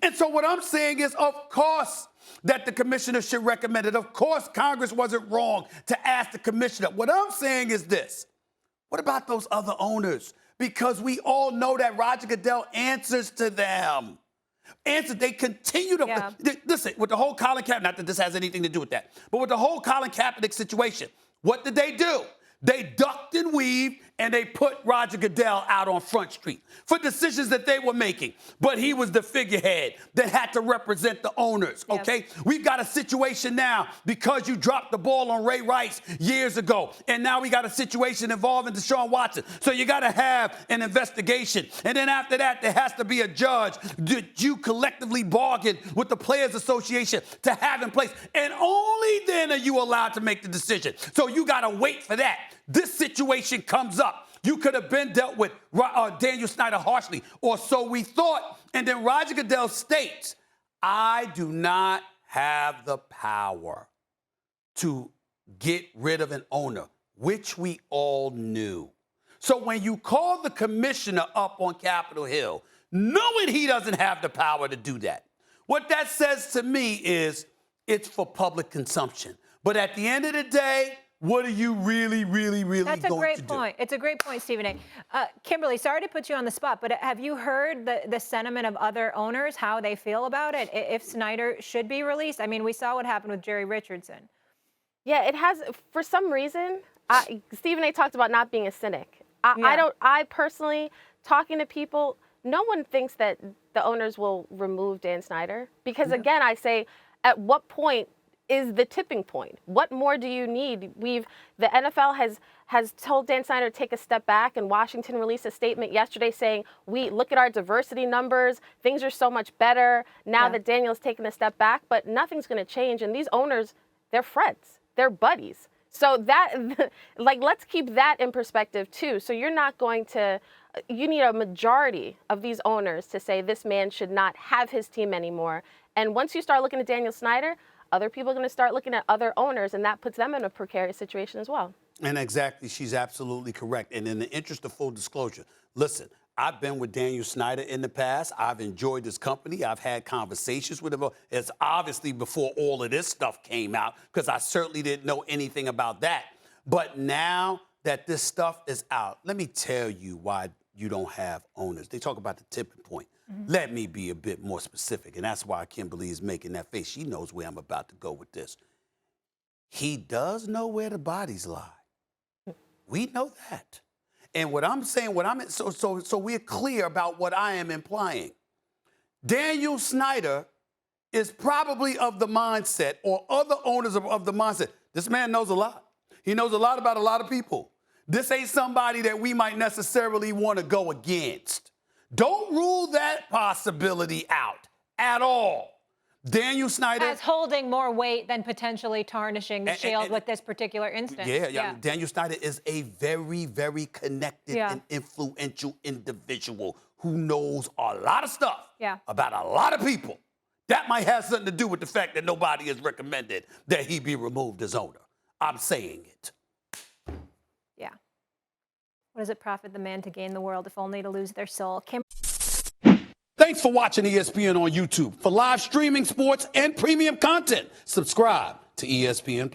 And so what I'm saying is, of course, that the commissioner should recommend it. Of course, Congress wasn't wrong to ask the commissioner. What I'm saying is this. What about those other owners? Because we all know that Roger Goodell answers to them. They continue to, listen, with the whole Colin Kaepernick, not that this has anything to do with that, but with the whole Colin Kaepernick situation, what did they do? They ducked and weaved, and they put Roger Goodell out on Front Street for decisions that they were making. But he was the figurehead that had to represent the owners, okay? We've got a situation now because you dropped the ball on Ray Rice years ago, and now we got a situation involving Deshaun Watson. So you got to have an investigation. And then after that, there has to be a judge that you collectively bargained with the Players Association to have in place. And only then are you allowed to make the decision. So you got to wait for that. This situation comes up. You could have been dealt with Daniel Snyder harshly, or so we thought. And then Roger Goodell states, I do not have the power to get rid of an owner, which we all knew. So when you call the commissioner up on Capitol Hill, knowing he doesn't have the power to do that, what that says to me is it's for public consumption. But at the end of the day, what are you really going to do? That's a great point. It's a great point, Stephen A. Kimberly, sorry to put you on the spot, but have you heard the sentiment of other owners, how they feel about it, if Snyder should be released? I mean, we saw what happened with Jerry Richardson. Yeah, it has, for some reason, Stephen A. talked about not being a cynic. I personally, talking to people, no one thinks that the owners will remove Dan Snyder. Because again, I say, at what point is the tipping point? What more do you need? The NFL has told Dan Snyder to take a step back, and Washington released a statement yesterday saying, we look at our diversity numbers, things are so much better now that Daniel's taken a step back, but nothing's going to change. And these owners, they're friends, they're buddies. So that, like, let's keep that in perspective too. So you're not going to, you need a majority of these owners to say this man should not have his team anymore. And once you start looking at Daniel Snyder, other people are going to start looking at other owners, and that puts them in a precarious situation as well. And exactly, she's absolutely correct. And in the interest of full disclosure, listen, I've been with Daniel Snyder in the past. I've enjoyed his company. I've had conversations with him. It's obviously before all of this stuff came out, because I certainly didn't know anything about that. But now that this stuff is out, let me tell you why you don't have owners. They talk about the tipping point. Let me be a bit more specific, and that's why Kimberly is making that face. She knows where I'm about to go with this. He does know where the bodies lie. We know that. And what I'm saying, so we're clear about what I am implying. Daniel Snyder is probably of the mindset, or other owners of the mindset, this man knows a lot. He knows a lot about a lot of people. This ain't somebody that we might necessarily want to go against. Don't rule that possibility out at all. Daniel Snyder, as holding more weight than potentially tarnishing the shield with this particular instance. Yeah. Daniel Snyder is a very, very connected and influential individual who knows a lot of stuff about a lot of people. That might have something to do with the fact that nobody has recommended that he be removed as owner. I'm saying it. Yeah. What does it profit the man to gain the world if only to lose their soul? Thanks for watching ESPN on YouTube. For live streaming, sports, and premium content, subscribe to ESPN+.